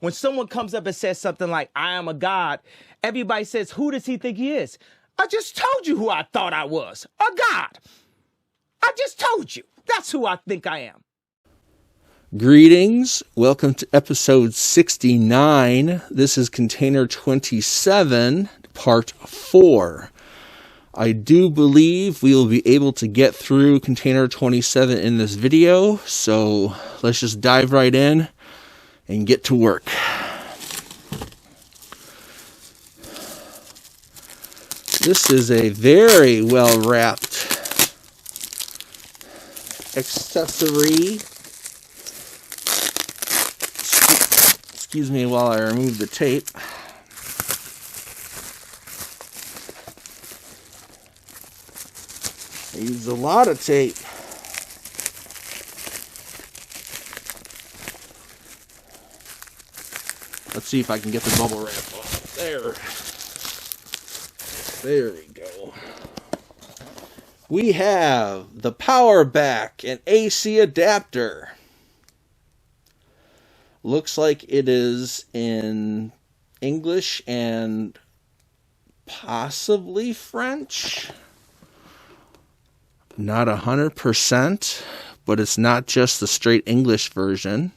when someone comes up and says something like, I am a god, everybody says, who does he think he is? I just told you who I thought I was, a god. I just told you. That's who I think I am. Greetings. Welcome to episode 69. This is container 27, part 4. I do believe we will be able to get through container 27 in this video, so let's just dive right in and get to work. This is a very well wrapped accessory. Excuse me while I remove the tape. I use a lot of tape. Let's see if I can get the bubble wrap off. There we go. We have the power back and AC adapter. Looks like it is in English and possibly French. Not 100%, but it's not just the straight English version.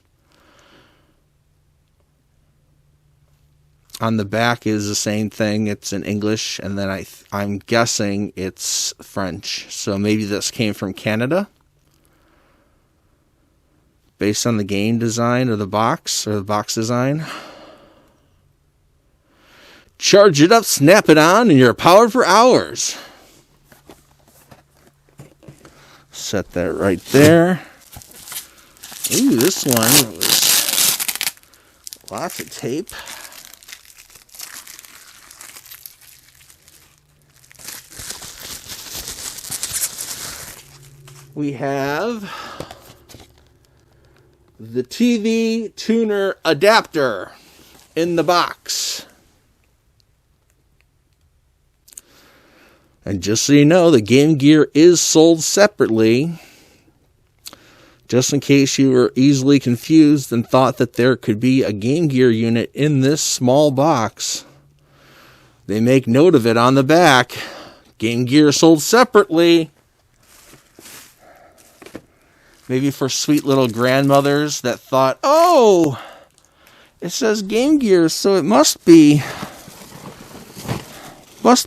On the back is the same thing. It's in English, and then I'm guessing it's French. So maybe this came from Canada, based on the game design of the box, or the box design. Charge it up, snap it on, and you're powered for hours. Set that right there. Ooh, this one was lots of tape. We have the TV tuner adapter in the box. And just so you know, the Game Gear is sold separately. Just in case you were easily confused and thought that there could be a Game Gear unit in this small box, they make note of it on the back. Game Gear sold separately. Maybe for sweet little grandmothers that thought, oh, it says Game Gear, so it must be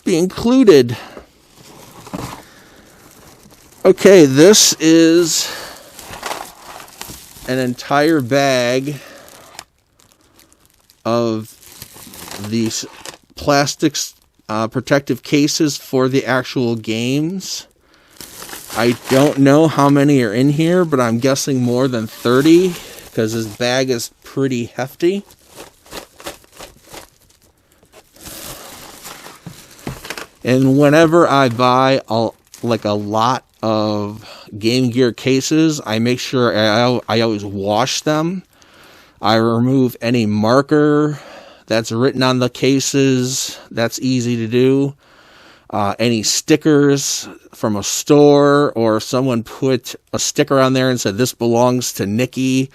included. Okay, this is an entire bag of these plastics protective cases for the actual games. I don't know how many are in here, but I'm guessing more than 30 because this bag is pretty hefty. And whenever I buy a lot of Game Gear cases, I make sure I always wash them. I remove any marker that's written on the cases. That's easy to do. Any stickers from a store, or if someone put a sticker on there and said this belongs to Nikki,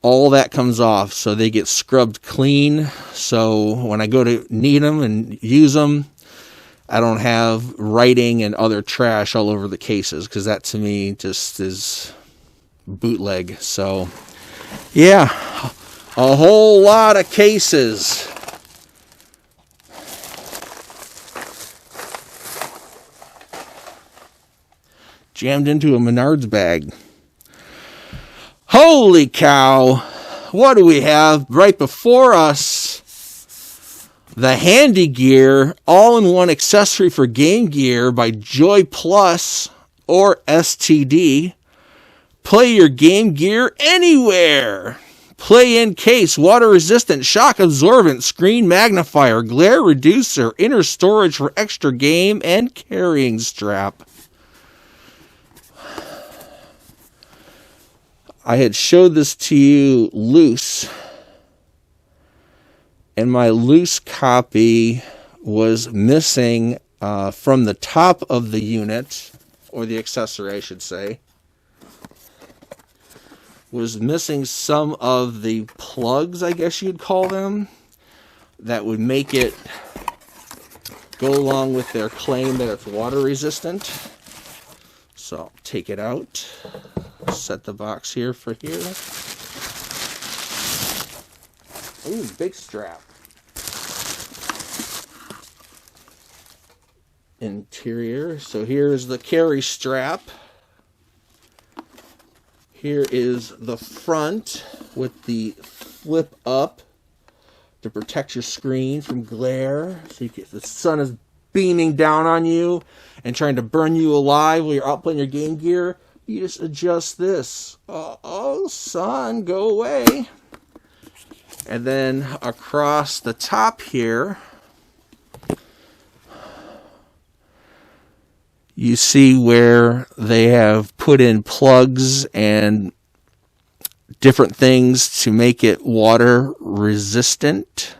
all that comes off, so they get scrubbed clean. So when I go to need them and use them, I don't have writing and other trash all over the cases, because that to me just is bootleg. So yeah, a whole lot of cases. Jammed into a Menards bag. Holy cow! What do we have right before us? The Handy Gear all-in-one accessory for Game Gear by Joy Plus or STD. Play your Game Gear anywhere. Play in case, water resistant, shock absorbent, screen magnifier, glare reducer, inner storage for extra game, and carrying strap. I had showed this to you loose, and my loose copy was missing from the top of the unit, or the accessory I should say. was missing some of the plugs, I guess you'd call them, that would make it go along with their claim that it's water resistant. So I'll take it out, set the box here for here. Ooh, big strap. Interior. So here's the carry strap. Here is the front with the flip up to protect your screen from glare. So if the sun is beaming down on you and trying to burn you alive while you're out playing your Game Gear, you just adjust this. Oh, sun, go away. And then across the top here, you see where they have put in plugs and different things to make it water resistant,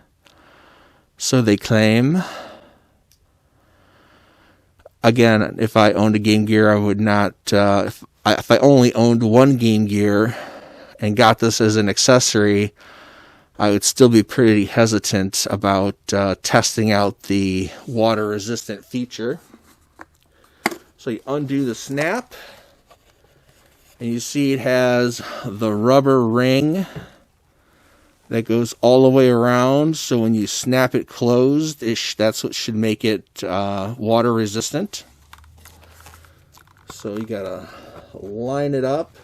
so they claim. Again, if I owned a Game Gear, I would not, if I only owned one Game Gear and got this as an accessory, I would still be pretty hesitant about testing out the water resistant feature. So you undo the snap, and you see it has the rubber ring that goes all the way around. So when you snap it closed, that's what should make it water resistant. So you gotta line it up.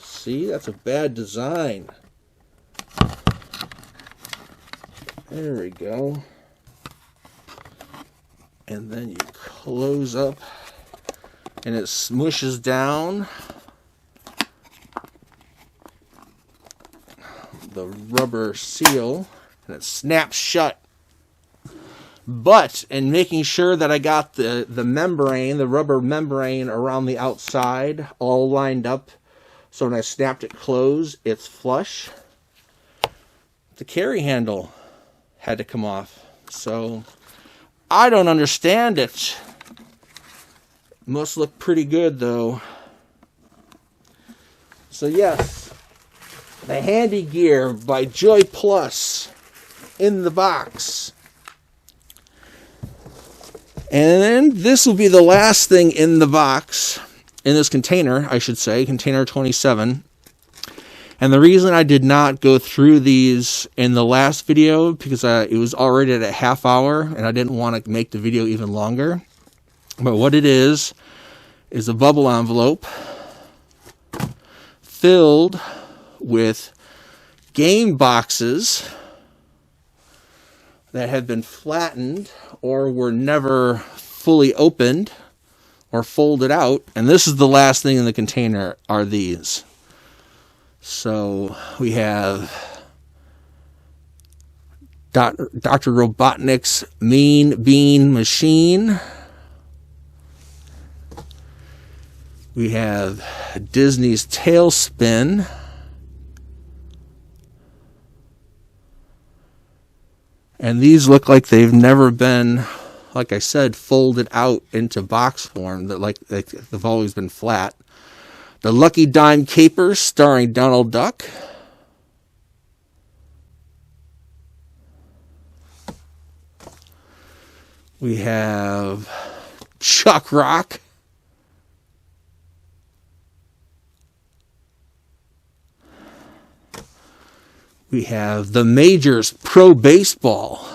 See, that's a bad design. There we go. And then you close up and it smushes down. The rubber seal and it snaps shut. But in making sure that I got the membrane, the rubber membrane around the outside all lined up, so when I snapped it closed, it's flush. The carry handle had to come off. So I don't understand it. Must look pretty good though. So yes, the Handy Gear by Joy Plus in the box. And then this will be the last thing in the box, in this container, I should say, container 27. And the reason I did not go through these in the last video, because it was already at a half hour, and I didn't want to make the video even longer. But what it is a bubble envelope filled with game boxes that have been flattened or were never fully opened or folded out. And this is the last thing in the container, are these. So we have Dr. Robotnik's Mean Bean Machine. We have Disney's Tailspin. And these look like they've never been, like I said, folded out into box form. That like they've always been flat. The Lucky Dime Capers starring Donald Duck. We have Chuck Rock. We have the Majors Pro Baseball.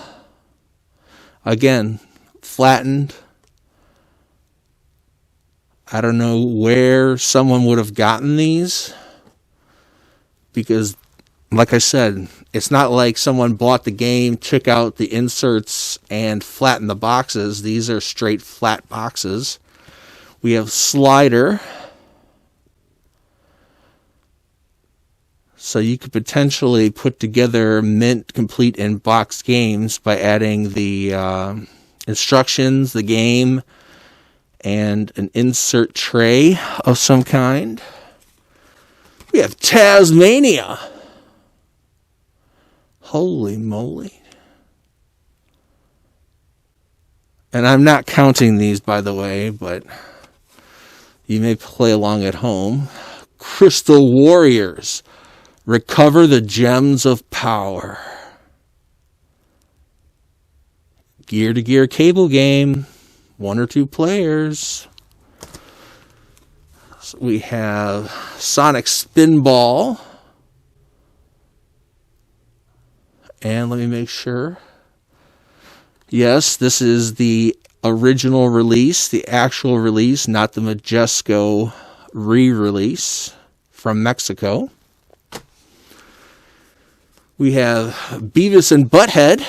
Again, flattened. I don't know where someone would have gotten these, because, like I said, it's not like someone bought the game, took out the inserts, and flattened the boxes. These are straight flat boxes. We have Slider. So you could potentially put together mint complete in box games by adding the instructions, the game, and an insert tray of some kind. We have Tasmania. Holy moly. And I'm not counting these, by the way, but you may play along at home. Crystal Warriors. Recover the gems of power. Gear-to-gear cable game. 1 or 2 players. So we have Sonic Spinball. And let me make sure. Yes, this is the original release, the actual release, not the Majesco re-release from Mexico. We have Beavis and Butthead.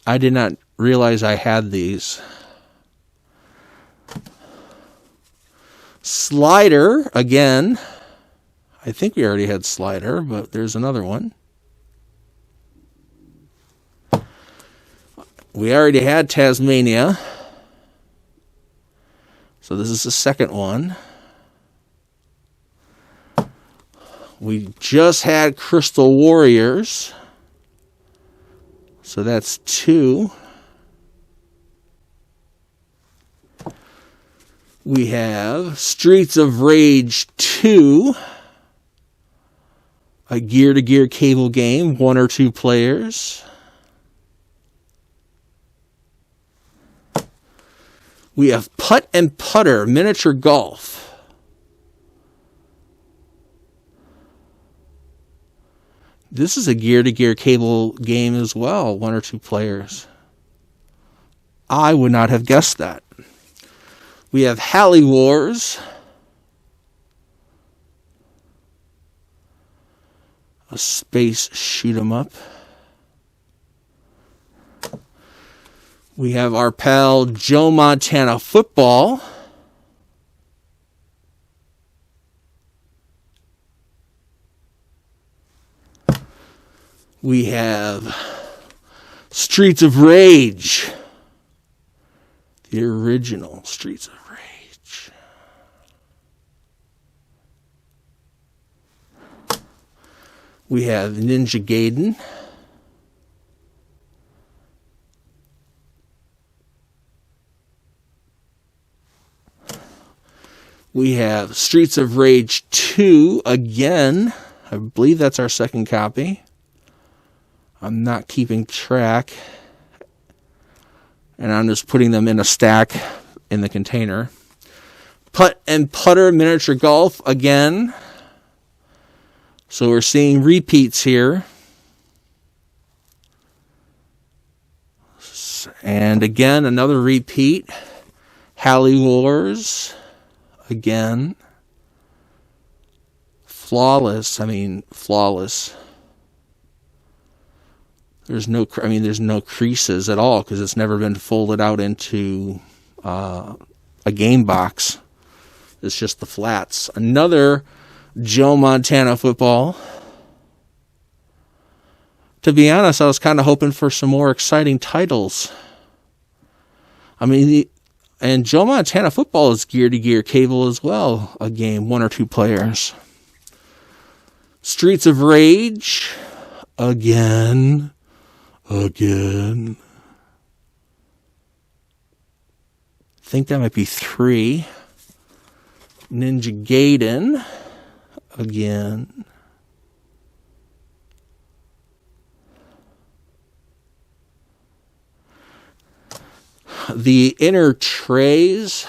I did not realize I had these. Slider, again. I think we already had Slider, but there's another one. We already had Tasmania. So this is the second one. We just had Crystal Warriors. So that's 2. We have Streets of Rage 2. A gear-to-gear cable game, 1 or 2 players. We have Putt and Putter Miniature Golf. This is a gear-to-gear cable game as well, 1 or 2 players. I would not have guessed that. We have Halley Wars. A space shoot 'em up. We have our pal Joe Montana Football. We have Streets of Rage. The original Streets of Rage. We have Ninja Gaiden. We have Streets of Rage 2 again. I believe that's our second copy. I'm not keeping track. And I'm just putting them in a stack in the container. Putt and Putter Miniature Golf again. So we're seeing repeats here. And again, another repeat. Halley Wars. Again. Flawless. There's no creases at all because it's never been folded out into a game box. It's just the flats. Another Joe Montana Football. To be honest, I was kind of hoping for some more exciting titles. And Joe Montana Football is gear-to-gear cable as well. A game, 1 or 2 players. Streets of Rage. Again. I think that might be 3. Ninja Gaiden. Again. The inner trays,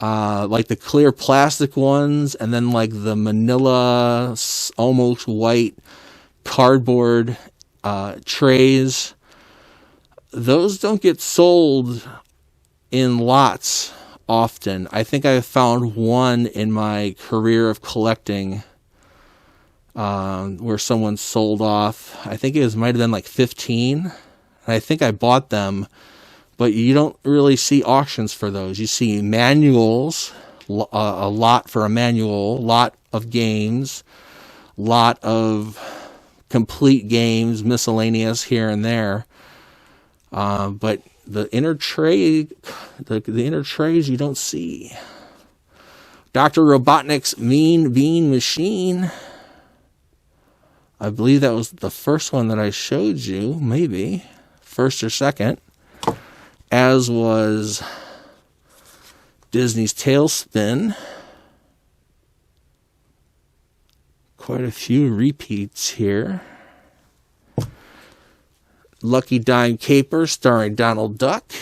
like the clear plastic ones, and then like the manila, almost white cardboard trays, those don't get sold in lots often. I think I found one in my career of collecting where someone sold off. I think might have been like 15. And I think I bought them, but you don't really see auctions for those. You see manuals, a lot for a manual, lot of games, lot of complete games, miscellaneous here and there. But the inner tray, the inner trays you don't see. Dr. Robotnik's Mean Bean Machine. I believe that was the first one that I showed you, maybe. First or second. As was Disney's Tailspin. Quite a few repeats here. Lucky Dime Caper starring Donald Duck.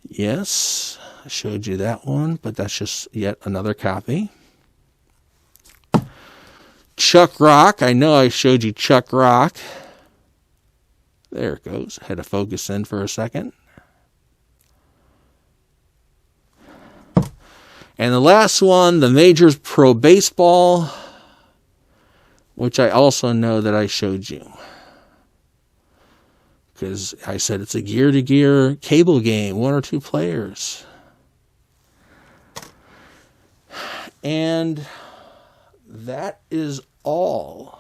Yes, I showed you that one, but that's just yet another copy. Chuck Rock. I know I showed you Chuck Rock. There it goes. Had to focus in for a second. And the last one, the Majors Pro Baseball, which I also know that I showed you. Because I said it's a gear-to-gear cable game, 1 or 2 players. And that is all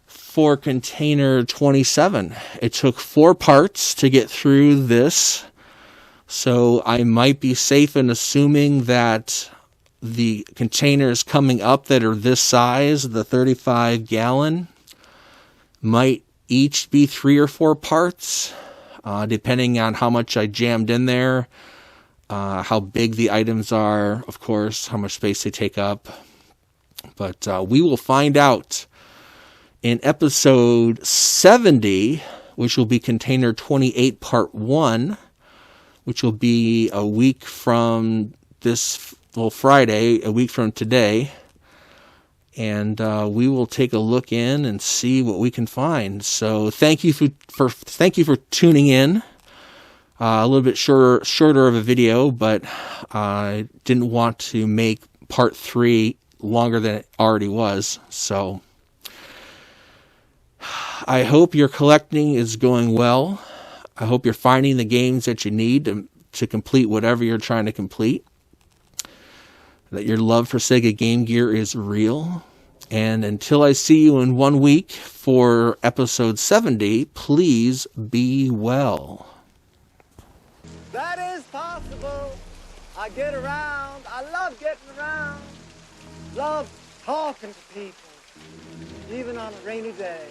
for container 27. It took 4 parts to get through this. So I might be safe in assuming that the containers coming up that are this size, the 35 gallon, might each be 3 or 4 parts, depending on how much I jammed in there, how big the items are, of course, how much space they take up. But we will find out in episode 70, which will be container 28 part 1, which will be a week from this, well, Friday, a week from today. And we will take a look in and see what we can find. So thank you for tuning in. A little bit shorter of a video, but I didn't want to make part 3 longer than it already was. So I hope your collecting is going well. I hope you're finding the games that you need to complete whatever you're trying to complete. That your love for Sega Game Gear is real. And until I see you in 1 week for episode 70, please be well. That is possible. I get around. I love getting around. Love talking to people, even on a rainy day.